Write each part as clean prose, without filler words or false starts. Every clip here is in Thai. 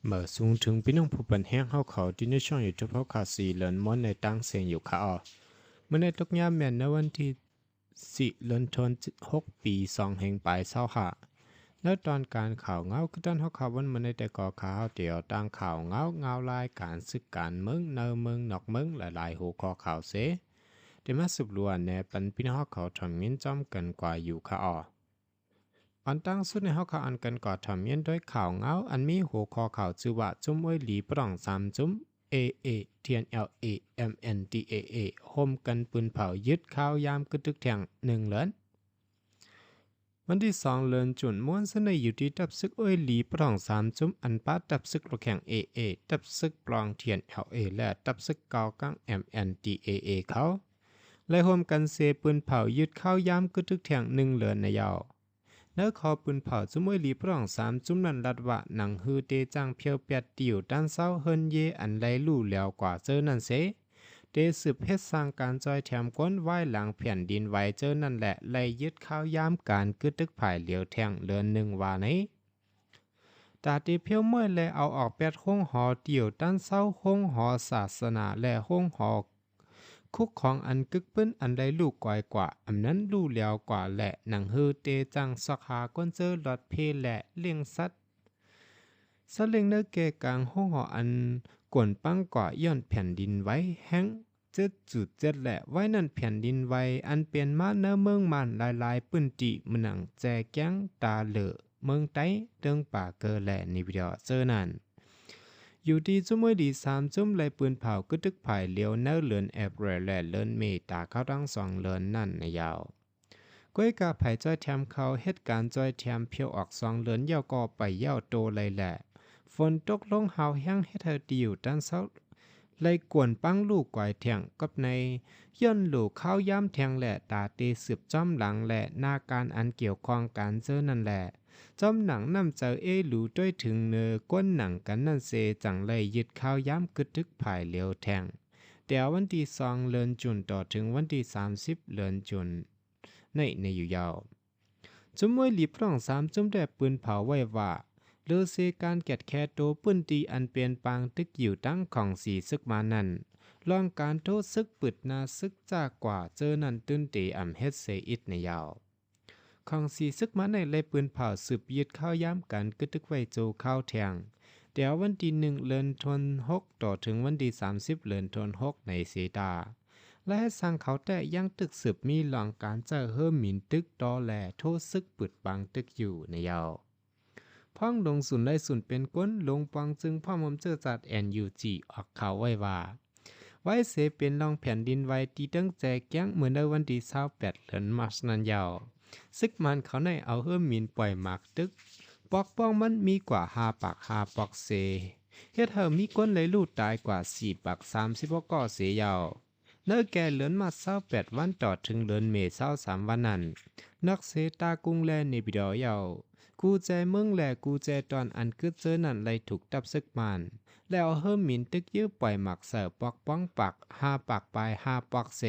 เมื่อสูงถึงพี่น้องผู้เป็นแห้งเข้าเขาที่ในช่องยูทูบเขาขาดสีเหลือนม้อนในตั้งเสียงอยู่ค่ะเมื่อในตกยามแม่นในวันที่สี่เดือนธันวาคมปี2แห่งปลายเศร้าค่ะแล้วตอนการข่าวเงาคือตอนเขาข่าววันเมื่อในแต่ก่อข่าวเดียวตั้งข่าวเงารายการศึกการเมืองเนอเมืองนอกเมืองหลายๆหัวข้อข่าวเสเดี๋ยวมาสืบล้วนในปันพี่น้องเขาทำเงินจอมกันกว่าอยู่ค่ะอันตั้งสุดในเขาข่าวอันกันก่อทำเย็นด้วยข่าวเงาอันมีหัวข้อข่าวชื่อว่าจุ้มอ้อยหลีปร่อง3 จุ้ม AA TNLA MNDAA โฮมกันปืนเผายึดข้าวยามกึตึกแทง1 เหรียญวันที่2 เดือนจุนม้วนเสนออยู่ที่ดับซึกอ้อยหลีปร่อง3 จุ้มอันป้าดับซึกรถแข่ง AA ดับซึกปลอง TNLA และดับซึกเกากัง MNDAA เขาและโฮมกันเซปืนเผายึดข้าวยามกึตึกแทง1 เหรียญในยาวเนื้อคอปืนเผาจุ้มวยหลีปร่อง3 จุ้มนันรัดว่าหนังฮือเตจังเพียวเปียดติวด้านเศร้าเฮินเยอันไรลู่แล้วกว่าเจอนั่นเสเตสืบเฮ็ดสร้างการจอยแถมก้นไหวหลังแผ่นดินไหวเจอนั่นแหละไล่ยึดข้าวยามการกึดตึกผายเหลียวแทงเลือน1 ว่านี้ตาตีเพียวเมื่อแลเอาออกแปดห้องหอเตี่ยวด้านเศร้าห้องหอศาสนาและห้องหอคุกของอันกึกปื้นอันใดลูกก่อยกว่าอันนั้นลู่แล้วกว่าและหนังฮือเตจังสักหาก้นเจอหลอดเพและเลี้ยงสัตว์สะเล็งเนื้อเกกลางห้องหออันกวนปังกว่าย่อนแผ่นดินไว้แห้ง7.7แหละไว้นั่นแผ่นดินไว้อันเปลี่ยนมาเนื้อเมืองมันหลายๆปื้นติมันหนังแจแก้งตาเหลือเมืองไต้เดิงป่าเกอแหละในวิดีโอเจอนั่นอยู่ที่จุ้มวยดี3 จุ้มเลยปืนเผากึตึกไผ่เลี้ยวเนื้อเลือนแอบแรและเลือนเมตาเข้าทั้ง2 เลือนนั่นในยาวก้อยกาไผ่จ้อยแถมเขาเหตุการณ์จ้อยแถมเพียวออก2 เลือนยาวก็ไปยาวโตเลยแหละฝนตกลงหาวแห้งเฮ็ดเธอดีอยู่ด้านเศร้าเลยกวนปังลูกก่อยแทงกับในย่นหลูข้าวย้ำแทงแหละตาเตสืบจ้อมหลังแหละหน้าการอันเกี่ยวข้องการเจอนั่นแหละจอมหนังนำเจอหลูด้วยถึงเนอก้นหนังกันนั่นเซจังเลยยึดข้าวย้ำกึดทึกผายเหลียวแทงเดี๋ยววันที่2 เดือนจุนต่อถึงวันที่30 เดือนจุนในอยู่ยาวจุ้มมวยหลีบร่อง3 จุ้มได้ปืนเผาไว้ว่าเลือเซการแกดแคโตปื้นตีอันเปลี่ยนปางตึกอยู่ตั้งของสีซึกมานั่นลองการโทษซึกปึดนาซึกจากกว่าเจอนันตื้นตีอ่ำเฮ็ดเซอิดในยาวของสีซึกมาในเลยปืนเผาสืบยึดข้าวย้ำกันกึตึกไว้โจข้าวแทงเดี๋ยววันที่1 เดือนธันวาคมต่อถึงวันที่30 เดือนธันวาคมในเซตาและให้สั่งเขาแต่ยังตึกสืบมีหลองการเจอเฮิ่มหมินตึกดอแหล่โทษซึกปึดบางตึกอยู่ในยาวพ่องลงศูนย์ได้ศูนย์เป็นก้นลงปองจึงพ่อมอมเจอจัด NUG ออกข่าวไว้ว่าไว้เสเป็นรองแผ่นดินไว้ที่ตั้งใจแก้งเมื่อในวันที่28 เดือนมาร์ชนั้นยาวซึกมันเขาในเอาเฮิ่มมินปล่อยหมากตึกปอกป้องมันมีกว่า5 ปาก5 ปอกเสเฮ็ดเฮามีก้นเลยลูดตายกว่า4 ปาก30 ก่อเสยาวเนื้อแก่เหลือนมา28 วันต่อถึงเดือนเมษายน23 วันนั้นนักเสตากุ้งแลในบิดอยาวกูแจเมืองแหล่กูแจตอนอันกึดเจอนั่นเลยถูกตับซึกมันแล้วเฮิ่มหมินตึกยื้อปล่อยหมักเสิร์ปอกป้องปัก5 ปากปลาย5 ปอกเส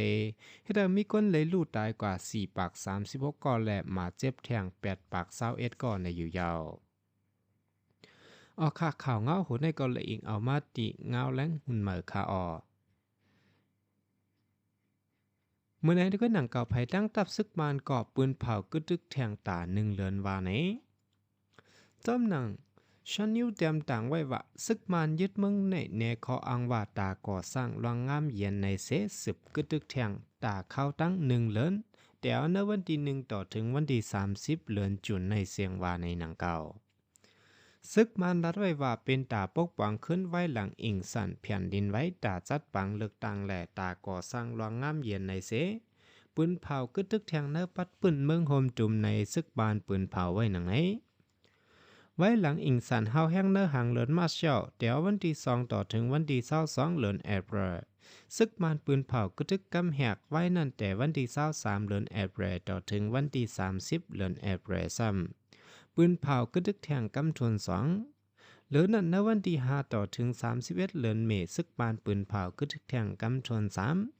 เฮ็ดมีคนเลยลู่ตายกว่า4 ปาก36 ก่อและมาเจ็บแทง8 ปาก21 ก่อในอยู่ยาวออกข่าวเงาโหในก็เลยอิงเอามาติเงาแล้งหุ่นเหมือคาเมื่อไหร่ก็หนังเก่าไผ่ตั้งตับซึกมันก่อปืนเผากึดตึกแทงตา1 เดือนว่าไหนจอมหนังฉันนิ้วเตรียมต่างไว้ว่าซึกมันยึดเมืองในแนคออังว่าตาก่อสร้างรองงามเย็นในเสสืบกึดตึกแทงตาเข้าตั้ง1 เดือนแต่เอาในวันที่1ต่อถึงวันที่30 เดือนจุนในเสียงว่าในหนังเก่าซึกมันรัดไว้ว่าเป็นตาปกป้องขึ้นไว้หลังอิงสันแผ่นดินไว้ตาจัดปังเลือกตั้งและตาก่อสร้างรองงามเย็นในเสปืนเผากึดตึกแทงเนื้อปัดปืนเมืองโฮมจุ่มในซึกบานปืนเผาไว้หนังไงไว้หลังอิงสันเฮาแห้งเนื้อหางเหลือนมาเชียวเดี๋ยววันที่2ต่อถึงวันที่22 เดือนแอปริลซึกบานปืนเผากึดตึกกำแหกไว้นั่นแต่วันที่23 เดือนแอปริลต่อถึงวันที่30 เดือนแอปริลซ้ำปืนเผากึดตึกแทงกำทวน2หรือนั่นในวันที่5ต่อถึง31 เดือนเมษซึกบานปืนเผากึดตึกแทงกำทวน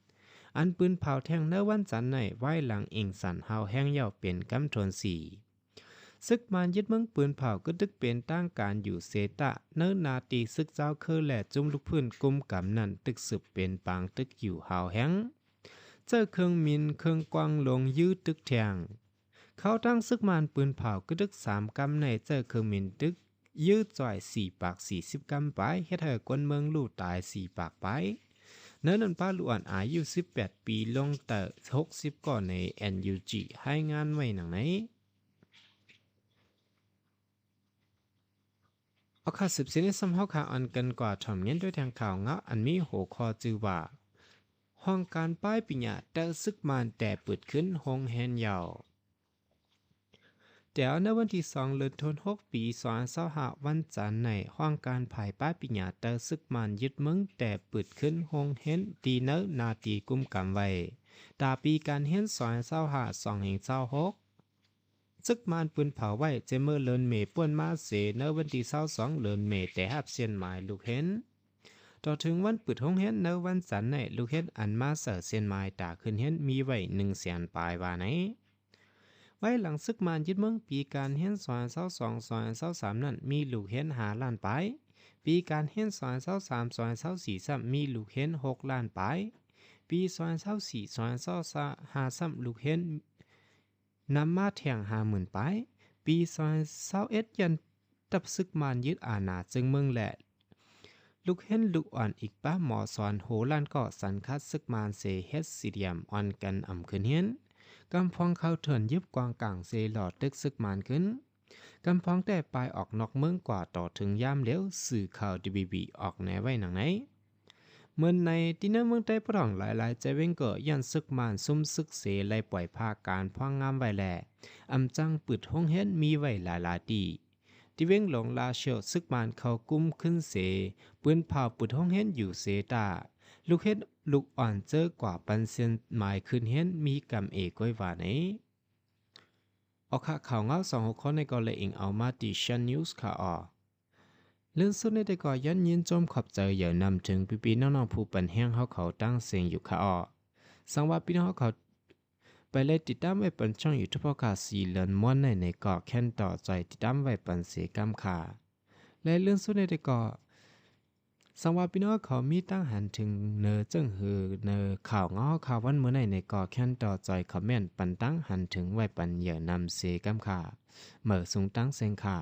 3อันปืนเผาแทงในวันจันทร์ในไว้หลังอิงสันเฮาแห้งยาวเป็นกำทวน4 ซึกมันยึดเมืองปืนเผาก็ดึกเป็นตั้งการอยู่เซตะเนินนาตีซึกเจ้าเคอและจุ่มลูกพื้นกุมกำนั่นตึกสืบเป็นปางตึกอยู่หาวแห้งเจอเครื่องมินเครื่องกวางลงยืดตึกแทงเขาตั้งซึกมันปืนเผาก็ดึก3 กำในเจอเครื่องมินตึกยืดจ่อย4 ปาก 40 กำไปเฮ็ดให้คนเมืองลู่ตาย4 ปากไปเนินนันป้าลู่อ่อนอายุ18 ปีลงแต่60ก่อนใน NUG ให้งานไว้หนังไหนเอาข่าวสืบเสียในสำเฮาข่าวอันกันกว่าถ่อมเน้นด้วยทางข่าวเงาอันมีโหคอจือว่าห้องการป้ายปิญญาแต่ซึกมันแต่เปิดขึ้นห้องแฮนยาวแต่ในวันที่2 เดือนธันวาคม ปี2025วันจันทร์ในห้องการภายป้ายปิญญาแต่ซึกมันยึดเมืองแต่เปิดขึ้นห้องแฮนตีเนนาตีกุมกำไว้ตาปีการเฮน2025 ซึกมันปืนเผาไว้เจเมื่อเลินเมป่วนมาเสในวันที่22 เลินเมแต่หับเสียนหมายลูกเห็นต่อถึงวันปิดห้องเห็นในวันจันทร์ในลูกเห็นอันมาเสือเสียนหมายตาขึ้นเห็นมีไว้100,000 ปลายว่าไหนไว้หลังซึกมันยึดเมืองปีการเห็น2022 2023นั้นมีลูกเห็น5 ล้านปลายปีการเห็น2023 2024ซ้ำมีลูกเห็น6 ล้านปลายปี2024 2025ลูกเห็นนำมาแทง50,000ไปปี2021ยันตับซึกมันยึดอาณาจึงเมืองแหละลูกเห็นลูกอ่อนอีกป้าหมอสอนโหล้านก็สันคัดซึกมันเซเฮดซีเดียมอ่อนกันอ่ำขึ้นเห็นกำพองเข้าเถินยึบกวางกลางเซหลอดตึกซึกมันขึ้นกำพองแต่ปลายออกนอกเมืองกว่าต่อถึงย่ามเลี้ยวสื่อข่าวดีบีออกแนไว้หนังไหนเมื่อในที่นั่นเมืองใต้ปรองหลายๆใจเว้งเกยันซึกมานซุ่มซึกเสไล่ปล่อยภาคการพ่องงามไว้แลอำจังปืดห้องเฮ็ดมีไว้หลายๆตีที่เว้งหลงลาเชียวซึกมานเขากุ้มขึ้นเสปืนเผาปืดห้องเฮ็ดอยู่เสตาลูกเฮ็ดลูกอ่อนเจอกว่าปันเซียนหมายขึ้นเฮ็ดมีกำเอกไว้ว่าไหนออกข่าวเงา2 6 ข้อในกอเลยอิงเอามาติชันนิวส์ค่ะออเรื่องสุดในแต่ก่อยันยินจมขอบใจอย่านำถึงปีน้องๆผู้ปันแห้งเขาตั้งเสียงอยู่ค่ะอ้อสังว่าพี่น้องเขาไปเลยติดตามไว้ปันช่องอยู่ทุกพอค่ะสีเลินม้วนในเกาะแค้นต่อใจติดตามไว้ปันเสกำค่ะและเรื่องสุดในแต่ก่อสังว่าพี่น้องเขามีตั้งหันถึงเนอจึงหือเนอข่าวง้อข่าววันเมื่อในเกาะแค้นต่อใจคอมเมนต์ปันตั้งหันถึงไว้ปันอย่านำเสกำค่ะเหมื่อสูงตั้งเสียงค่ะ